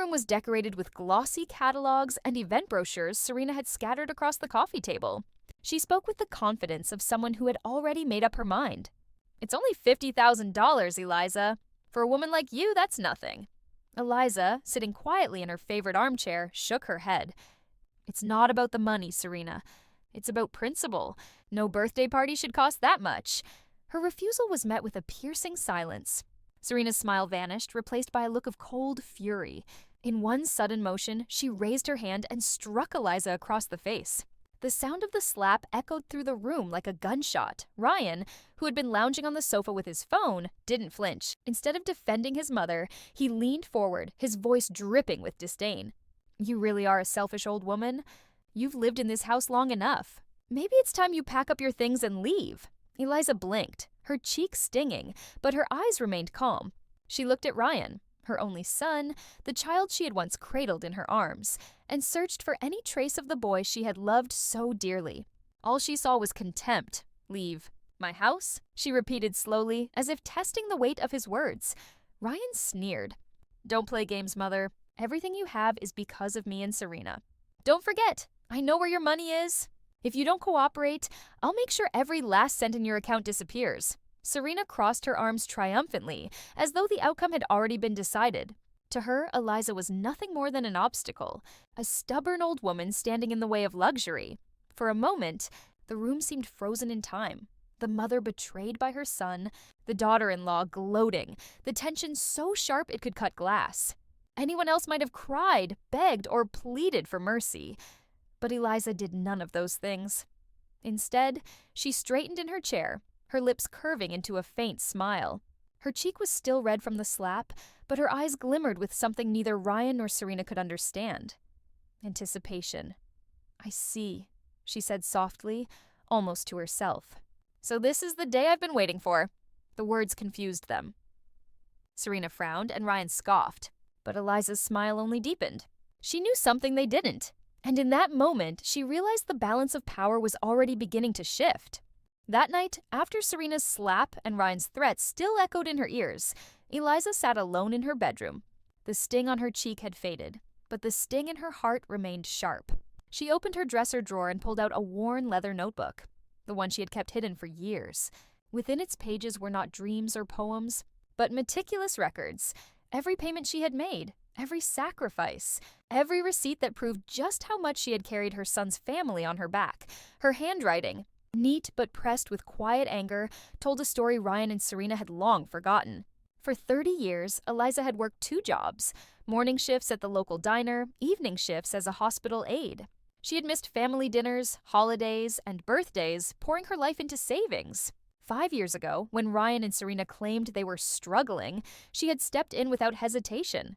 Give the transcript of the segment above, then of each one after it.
room was decorated with glossy catalogs and event brochures Serena had scattered across the coffee table. She spoke with the confidence of someone who had already made up her mind. "It's only $50,000, Eliza. For a woman like you, that's nothing." Eliza, sitting quietly in her favorite armchair, shook her head. "It's not about the money, Serena. It's about principle. No birthday party should cost that much." Her refusal was met with a piercing silence. Serena's smile vanished, replaced by a look of cold fury. In one sudden motion, she raised her hand and struck Eliza across the face. The sound of the slap echoed through the room like a gunshot. Ryan, who had been lounging on the sofa with his phone, didn't flinch. Instead of defending his mother, he leaned forward, his voice dripping with disdain. "You really are a selfish old woman. You've lived in this house long enough. Maybe it's time you pack up your things and leave." Eliza blinked, her cheek stinging, but her eyes remained calm. She looked at Ryan, her only son, the child she had once cradled in her arms, and searched for any trace of the boy she had loved so dearly. All she saw was contempt. "Leave my house?" she repeated slowly, as if testing the weight of his words. Ryan sneered. "Don't play games, Mother. Everything you have is because of me and Serena. Don't forget, I know where your money is. If you don't cooperate, I'll make sure every last cent in your account disappears." Serena crossed her arms triumphantly, as though the outcome had already been decided. To her, Eliza was nothing more than an obstacle, a stubborn old woman standing in the way of luxury. For a moment, the room seemed frozen in time. The mother betrayed by her son, the daughter-in-law gloating, the tension so sharp it could cut glass. Anyone else might have cried, begged, or pleaded for mercy. But Eliza did none of those things. Instead, she straightened in her chair, her lips curving into a faint smile. Her cheek was still red from the slap, but her eyes glimmered with something neither Ryan nor Serena could understand. Anticipation. "I see," she said softly, almost to herself. "So this is the day I've been waiting for." The words confused them. Serena frowned and Ryan scoffed, but Eliza's smile only deepened. She knew something they didn't, and in that moment, she realized the balance of power was already beginning to shift. That night, after Serena's slap and Ryan's threats still echoed in her ears, Eliza sat alone in her bedroom. The sting on her cheek had faded, but the sting in her heart remained sharp. She opened her dresser drawer and pulled out a worn leather notebook, the one she had kept hidden for years. Within its pages were not dreams or poems, but meticulous records. Every payment she had made, every sacrifice, every receipt that proved just how much she had carried her son's family on her back. Her handwriting, neat but pressed with quiet anger, told a story Ryan and Serena had long forgotten. For 30 years, Eliza had worked 2 jobs, morning shifts at the local diner, evening shifts as a hospital aide. She had missed family dinners, holidays, and birthdays, pouring her life into savings. 5 years ago, when Ryan and Serena claimed they were struggling, she had stepped in without hesitation.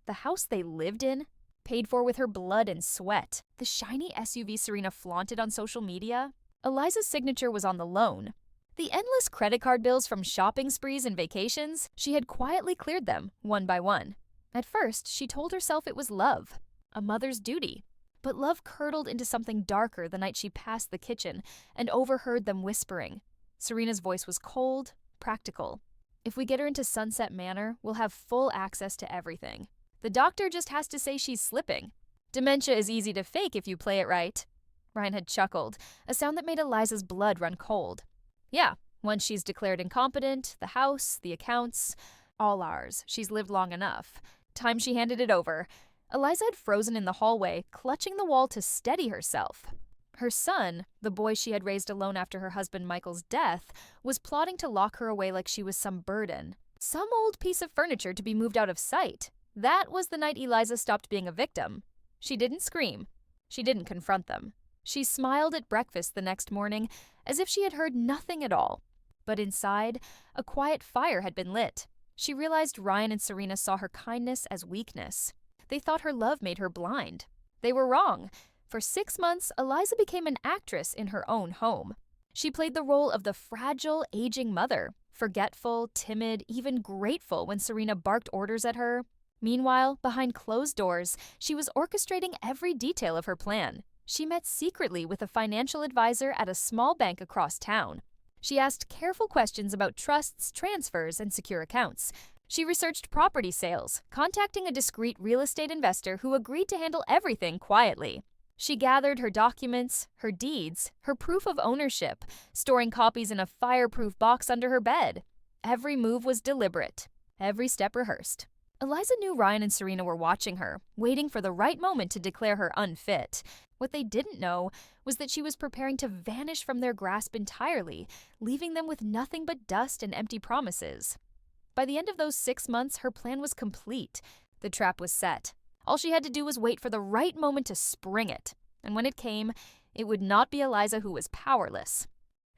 The house they lived in, paid for with her blood and sweat, the shiny SUV Serena flaunted on social media, Eliza's signature was on the loan. The endless credit card bills from shopping sprees and vacations, she had quietly cleared them, one by one. At first, she told herself it was love, a mother's duty. But love curdled into something darker the night she passed the kitchen and overheard them whispering. Serena's voice was cold, practical. "If we get her into Sunset Manor, we'll have full access to everything. The doctor just has to say she's slipping. Dementia is easy to fake if you play it right." Ryan had chuckled, a sound that made Eliza's blood run cold. "Yeah, once she's declared incompetent, the house, the accounts, all ours. She's lived long enough. Time she handed it over." Eliza had frozen in the hallway, clutching the wall to steady herself. Her son, the boy she had raised alone after her husband Michael's death, was plotting to lock her away like she was some burden, some old piece of furniture to be moved out of sight. That was the night Eliza stopped being a victim. She didn't scream. She didn't confront them. She smiled at breakfast the next morning as if she had heard nothing at all. But inside, a quiet fire had been lit. She realized Ryan and Serena saw her kindness as weakness. They thought her love made her blind. They were wrong. For 6 months, Eliza became an actress in her own home. She played the role of the fragile, aging mother, forgetful, timid, even grateful when Serena barked orders at her. Meanwhile, behind closed doors, she was orchestrating every detail of her plan. She met secretly with a financial advisor at a small bank across town. She asked careful questions about trusts, transfers, and secure accounts. She researched property sales, contacting a discreet real estate investor who agreed to handle everything quietly. She gathered her documents, her deeds, her proof of ownership, storing copies in a fireproof box under her bed. Every move was deliberate, every step rehearsed. Eliza knew Ryan and Serena were watching her, waiting for the right moment to declare her unfit. What they didn't know was that she was preparing to vanish from their grasp entirely, leaving them with nothing but dust and empty promises. By the end of those 6 months, her plan was complete. The trap was set. All she had to do was wait for the right moment to spring it. And when it came, it would not be Eliza who was powerless.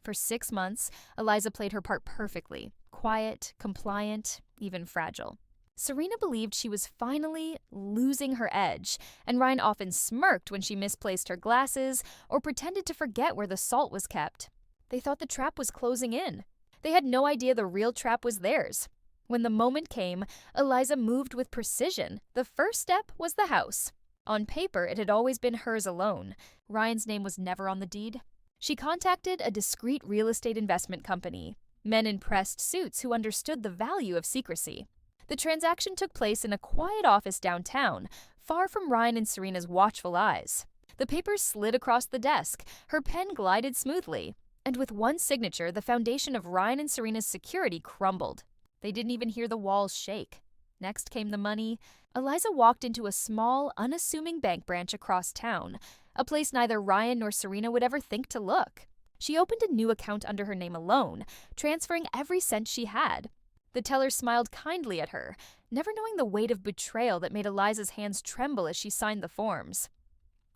For 6 months, Eliza played her part perfectly. Quiet, compliant, even fragile. Serena believed she was finally losing her edge, and Ryan often smirked when she misplaced her glasses or pretended to forget where the salt was kept. They thought the trap was closing in. They had no idea the real trap was theirs. When the moment came, Eliza moved with precision. The first step was the house. On paper, it had always been hers alone. Ryan's name was never on the deed. She contacted a discreet real estate investment company, men in pressed suits who understood the value of secrecy. The transaction took place in a quiet office downtown, far from Ryan and Serena's watchful eyes. The papers slid across the desk, her pen glided smoothly, and with one signature, the foundation of Ryan and Serena's security crumbled. They didn't even hear the walls shake. Next came the money. Eliza walked into a small, unassuming bank branch across town, a place neither Ryan nor Serena would ever think to look. She opened a new account under her name alone, transferring every cent she had. The teller smiled kindly at her, never knowing the weight of betrayal that made Eliza's hands tremble as she signed the forms.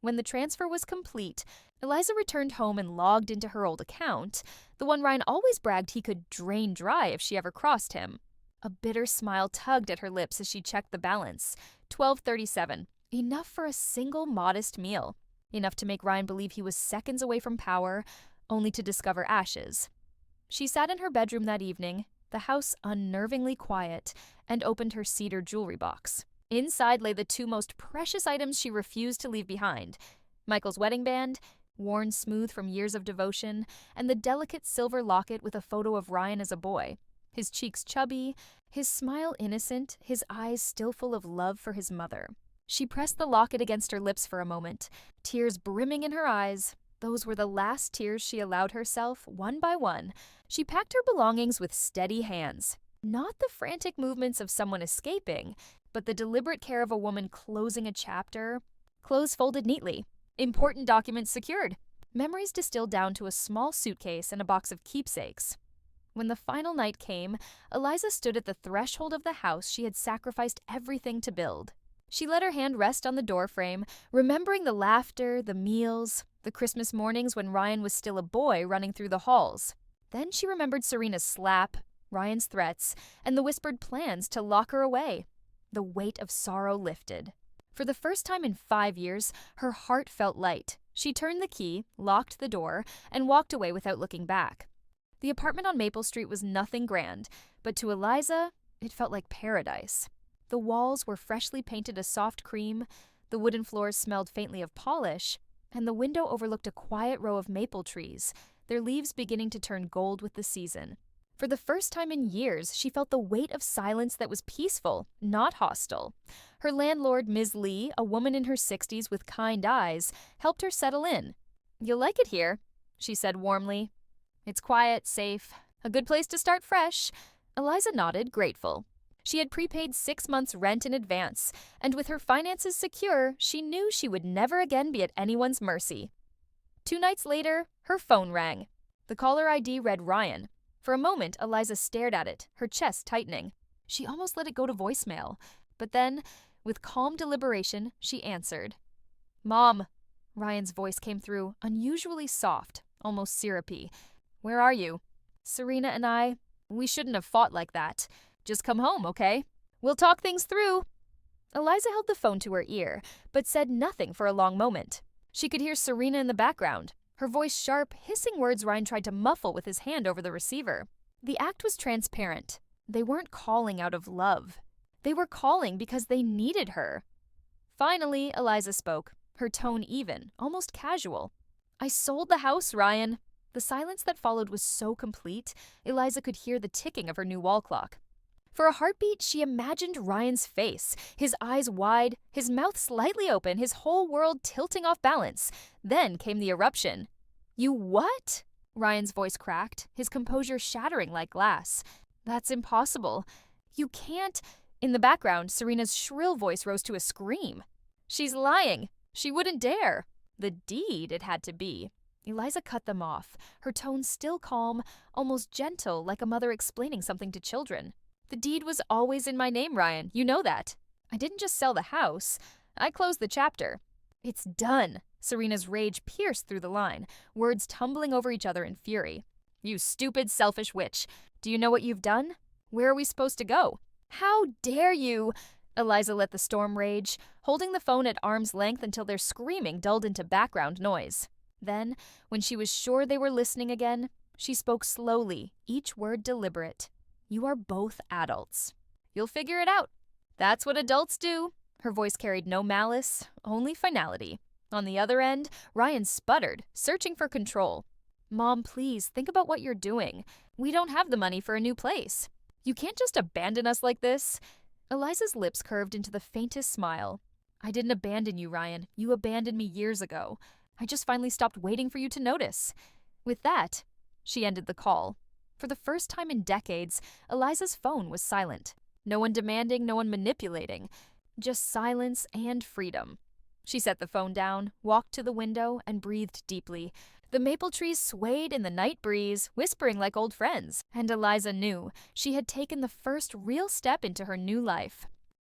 When the transfer was complete, Eliza returned home and logged into her old account, the one Ryan always bragged he could drain dry if she ever crossed him. A bitter smile tugged at her lips as she checked the balance. $12.37. Enough for a single modest meal. Enough to make Ryan believe he was seconds away from power, only to discover ashes. She sat in her bedroom that evening, the house unnervingly quiet, and opened her cedar jewelry box. Inside lay the two most precious items she refused to leave behind: Michael's wedding band, worn smooth from years of devotion, and the delicate silver locket with a photo of Ryan as a boy. His cheeks chubby, his smile innocent, his eyes still full of love for his mother. She pressed the locket against her lips for a moment, tears brimming in her eyes. Those were the last tears she allowed herself, one by one. She packed her belongings with steady hands. Not the frantic movements of someone escaping, but the deliberate care of a woman closing a chapter. Clothes folded neatly. Important documents secured. Memories distilled down to a small suitcase and a box of keepsakes. When the final night came, Eliza stood at the threshold of the house she had sacrificed everything to build. She let her hand rest on the doorframe, remembering the laughter, the meals, the Christmas mornings when Ryan was still a boy running through the halls. Then she remembered Serena's slap, Ryan's threats, and the whispered plans to lock her away. The weight of sorrow lifted. For the first time in 5 years, her heart felt light. She turned the key, locked the door, and walked away without looking back. The apartment on Maple Street was nothing grand, but to Eliza, it felt like paradise. The walls were freshly painted a soft cream, the wooden floors smelled faintly of polish, and the window overlooked a quiet row of maple trees, their leaves beginning to turn gold with the season. For the first time in years, she felt the weight of silence that was peaceful, not hostile. Her landlord, Ms. Lee, a woman in her 60s with kind eyes, helped her settle in. "You'll like it here," she said warmly. "It's quiet, safe, a good place to start fresh." Eliza nodded, grateful. She had prepaid 6 months' rent in advance, and with her finances secure, she knew she would never again be at anyone's mercy. 2 nights later, her phone rang. The caller ID read Ryan. For a moment, Eliza stared at it, her chest tightening. She almost let it go to voicemail. But then, with calm deliberation, she answered. "Mom." Ryan's voice came through, unusually soft, almost syrupy. "Where are you?" "Serena and I, we shouldn't have fought like that. Just come home, okay? We'll talk things through." Eliza held the phone to her ear, but said nothing for a long moment. She could hear Serena in the background, her voice sharp, hissing words Ryan tried to muffle with his hand over the receiver. The act was transparent. They weren't calling out of love. They were calling because they needed her. Finally, Eliza spoke, her tone even, almost casual. "I sold the house, Ryan." The silence that followed was so complete, Eliza could hear the ticking of her new wall clock. For a heartbeat, she imagined Ryan's face, his eyes wide, his mouth slightly open, his whole world tilting off balance. Then came the eruption. "You what?" Ryan's voice cracked, his composure shattering like glass. "That's impossible. You can't." In the background, Serena's shrill voice rose to a scream. "She's lying. She wouldn't dare." The deed it had to be. Eliza cut them off, her tone still calm, almost gentle, like a mother explaining something to children. "The deed was always in my name, Ryan. You know that. I didn't just sell the house. I closed the chapter." "It's done." Serena's rage pierced through the line, words tumbling over each other in fury. "You stupid, selfish witch. Do you know what you've done? Where are we supposed to go?" "How dare you!" Eliza let the storm rage, holding the phone at arm's length until their screaming dulled into background noise. Then, when she was sure they were listening again, she spoke slowly, each word deliberate. "You are both adults. You'll figure it out. That's what adults do." Her voice carried no malice, only finality. On the other end, Ryan sputtered, searching for control. "Mom, please, think about what you're doing. We don't have the money for a new place. You can't just abandon us like this." Eliza's lips curved into the faintest smile. "I didn't abandon you, Ryan. You abandoned me years ago. I just finally stopped waiting for you to notice." With that, she ended the call. For the first time in decades, Eliza's phone was silent. No one demanding, no one manipulating. Just silence and freedom. She set the phone down, walked to the window, and breathed deeply. The maple trees swayed in the night breeze, whispering like old friends, and Eliza knew she had taken the first real step into her new life.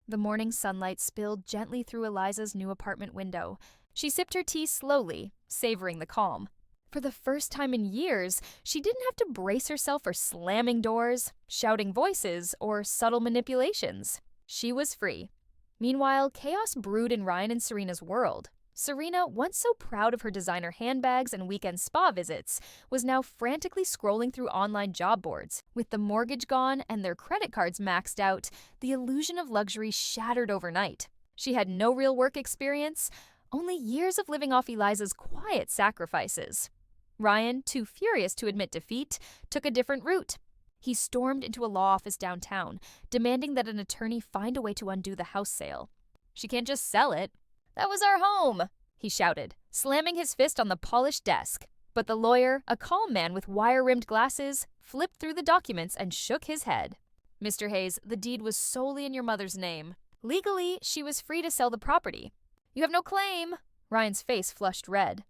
The morning sunlight spilled gently through Eliza's new apartment window. She sipped her tea slowly, savoring the calm. For the first time in years, she didn't have to brace herself for slamming doors, shouting voices, or subtle manipulations. She was free. Meanwhile, chaos brewed in Ryan and Serena's world. Serena, once so proud of her designer handbags and weekend spa visits, was now frantically scrolling through online job boards. With the mortgage gone and their credit cards maxed out, the illusion of luxury shattered overnight. She had no real work experience, only years of living off Eliza's quiet sacrifices. Ryan, too furious to admit defeat, took a different route. He stormed into a law office downtown, demanding that an attorney find a way to undo the house sale. "She can't just sell it." "That was our home," he shouted, slamming his fist on the polished desk. But the lawyer, a calm man with wire-rimmed glasses, flipped through the documents and shook his head. "Mr. Hayes, the deed was solely in your mother's name. Legally, she was free to sell the property." "You have no claim." Ryan's face flushed red.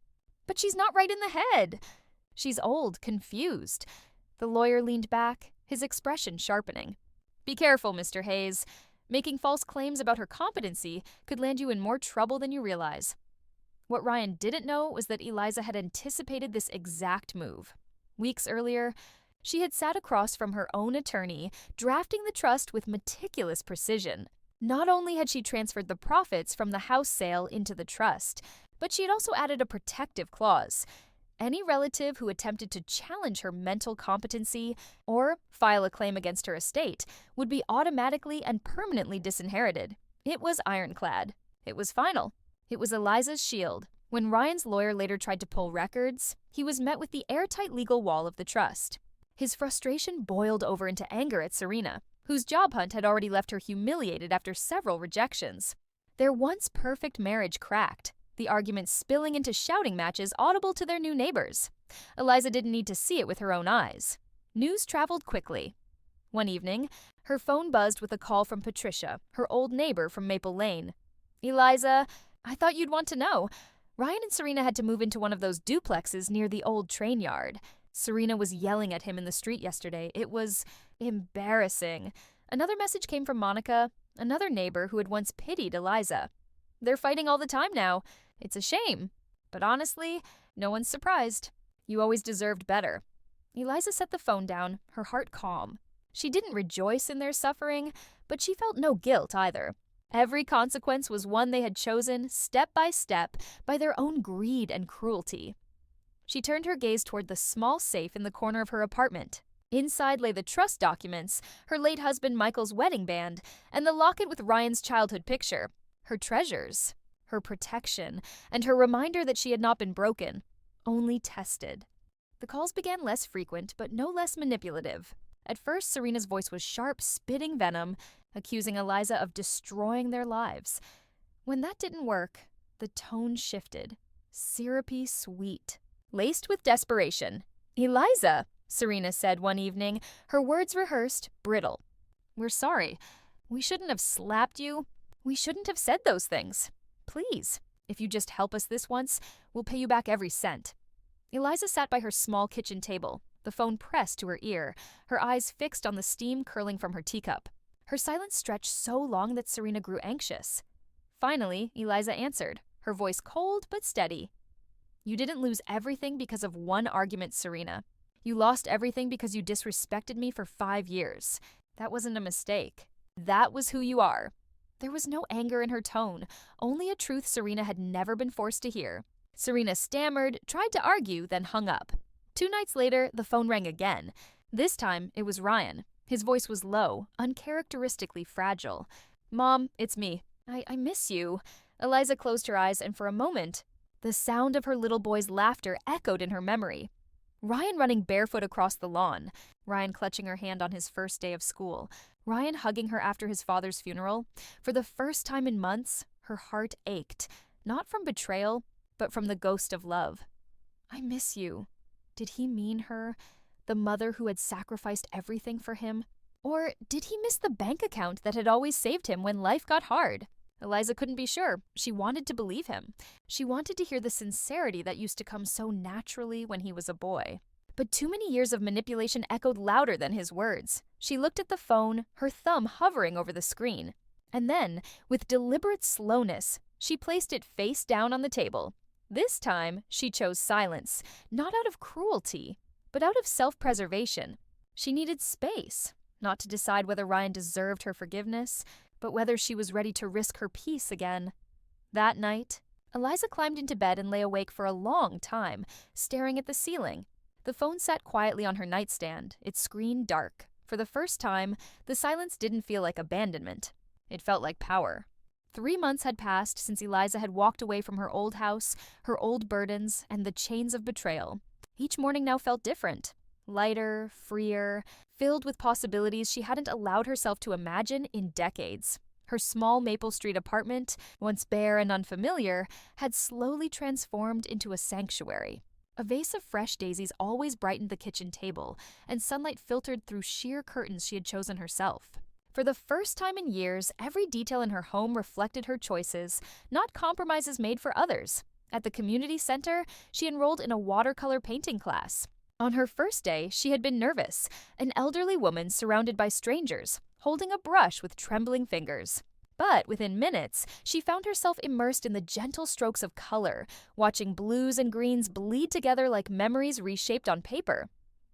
"But she's not right in the head." "She's old, confused." The lawyer leaned back, his expression sharpening. "Be careful, Mr. Hayes. Making false claims about her competency could land you in more trouble than you realize." What Ryan didn't know was that Eliza had anticipated this exact move. Weeks earlier, she had sat across from her own attorney, drafting the trust with meticulous precision. Not only had she transferred the profits from the house sale into the trust, but she had also added a protective clause. Any relative who attempted to challenge her mental competency or file a claim against her estate would be automatically and permanently disinherited. It was ironclad. It was final. It was Eliza's shield. When Ryan's lawyer later tried to pull records, he was met with the airtight legal wall of the trust. His frustration boiled over into anger at Serena, whose job hunt had already left her humiliated after several rejections. Their once perfect marriage cracked, the arguments spilling into shouting matches audible to their new neighbors. Eliza didn't need to see it with her own eyes. News traveled quickly. One evening, her phone buzzed with a call from Patricia, her old neighbor from Maple Lane. "Eliza, I thought you'd want to know. Ryan and Serena had to move into one of those duplexes near the old train yard. Serena was yelling at him in the street yesterday. It was embarrassing." Another message came from Monica, another neighbor who had once pitied Eliza. "They're fighting all the time now. It's a shame. But honestly, no one's surprised. You always deserved better." Eliza set the phone down, her heart calm. She didn't rejoice in their suffering, but she felt no guilt either. Every consequence was one they had chosen, step by step, by their own greed and cruelty. She turned her gaze toward the small safe in the corner of her apartment. Inside lay the trust documents, her late husband Michael's wedding band, and the locket with Ryan's childhood picture. Her treasures, her protection, and her reminder that she had not been broken, only tested. The calls began less frequent, but no less manipulative. At first, Serena's voice was sharp, spitting venom, accusing Eliza of destroying their lives. When that didn't work, the tone shifted, syrupy sweet, laced with desperation. "Eliza," Serena said one evening, her words rehearsed, brittle. "We're sorry. We shouldn't have slapped you. We shouldn't have said those things. Please, if you just help us this once, we'll pay you back every cent." Eliza sat by her small kitchen table, the phone pressed to her ear, her eyes fixed on the steam curling from her teacup. Her silence stretched so long that Serena grew anxious. Finally, Eliza answered, her voice cold but steady. "You didn't lose everything because of one argument, Serena. You lost everything because you disrespected me for 5 years. That wasn't a mistake. That was who you are." There was no anger in her tone, only a truth Serena had never been forced to hear. Serena stammered, tried to argue, then hung up. 2 nights later, the phone rang again. This time, it was Ryan. His voice was low, uncharacteristically fragile. "Mom, it's me. I miss you." Eliza closed her eyes, and for a moment, the sound of her little boy's laughter echoed in her memory. Ryan running barefoot across the lawn, Ryan clutching her hand on his first day of school, Ryan hugging her after his father's funeral. For the first time in months, her heart ached, not from betrayal, but from the ghost of love. "I miss you." Did he mean her, the mother who had sacrificed everything for him? Or did he miss the bank account that had always saved him when life got hard? Eliza couldn't be sure. She wanted to believe him. She wanted to hear the sincerity that used to come so naturally when he was a boy. But too many years of manipulation echoed louder than his words. She looked at the phone, her thumb hovering over the screen. And then, with deliberate slowness, she placed it face down on the table. This time, she chose silence, not out of cruelty, but out of self-preservation. She needed space, not to decide whether Ryan deserved her forgiveness, but whether she was ready to risk her peace again. That night, Eliza climbed into bed and lay awake for a long time, staring at the ceiling. The phone sat quietly on her nightstand, its screen dark. For the first time, the silence didn't feel like abandonment. It felt like power. 3 months had passed since Eliza had walked away from her old house, her old burdens, and the chains of betrayal. Each morning now felt different. Lighter, freer, filled with possibilities she hadn't allowed herself to imagine in decades. Her small Maple Street apartment, once bare and unfamiliar, had slowly transformed into a sanctuary. A vase of fresh daisies always brightened the kitchen table, and sunlight filtered through sheer curtains she had chosen herself. For the first time in years, every detail in her home reflected her choices, not compromises made for others. At the community center, she enrolled in a watercolor painting class. On her first day, she had been nervous, an elderly woman surrounded by strangers, holding a brush with trembling fingers. But within minutes, she found herself immersed in the gentle strokes of color, watching blues and greens bleed together like memories reshaped on paper.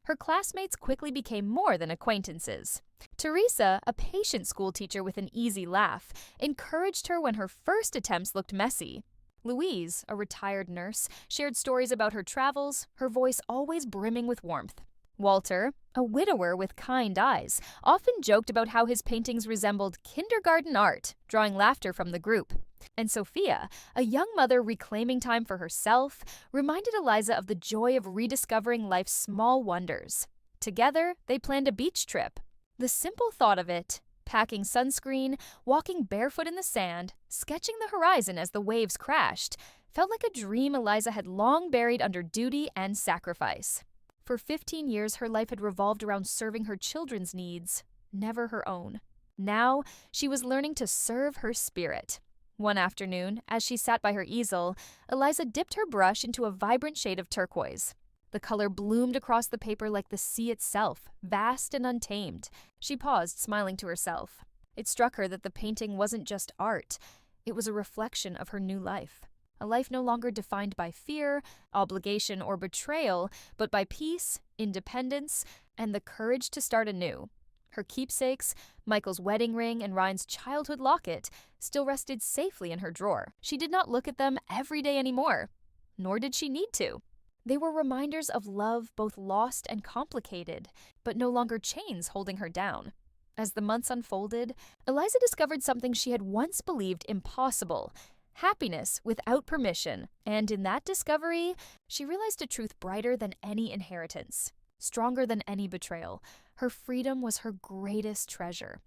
Her classmates quickly became more than acquaintances. Teresa, a patient schoolteacher with an easy laugh, encouraged her when her first attempts looked messy. Louise, a retired nurse, shared stories about her travels, her voice always brimming with warmth. Walter, a widower with kind eyes, often joked about how his paintings resembled kindergarten art, drawing laughter from the group. And Sophia, a young mother reclaiming time for herself, reminded Eliza of the joy of rediscovering life's small wonders. Together, they planned a beach trip. The simple thought of it, packing sunscreen, walking barefoot in the sand, sketching the horizon as the waves crashed, felt like a dream Eliza had long buried under duty and sacrifice. For 15 years, her life had revolved around serving her children's needs, never her own. Now, she was learning to serve her spirit. One afternoon, as she sat by her easel, Eliza dipped her brush into a vibrant shade of turquoise. The color bloomed across the paper like the sea itself, vast and untamed. She paused, smiling to herself. It struck her that the painting wasn't just art. It was a reflection of her new life. A life no longer defined by fear, obligation, or betrayal, but by peace, independence, and the courage to start anew. Her keepsakes, Michael's wedding ring and Ryan's childhood locket, still rested safely in her drawer. She did not look at them every day anymore, nor did she need to. They were reminders of love both lost and complicated, but no longer chains holding her down. As the months unfolded, Eliza discovered something she had once believed impossible: happiness without permission, and in that discovery, she realized a truth brighter than any inheritance, stronger than any betrayal. Her freedom was her greatest treasure.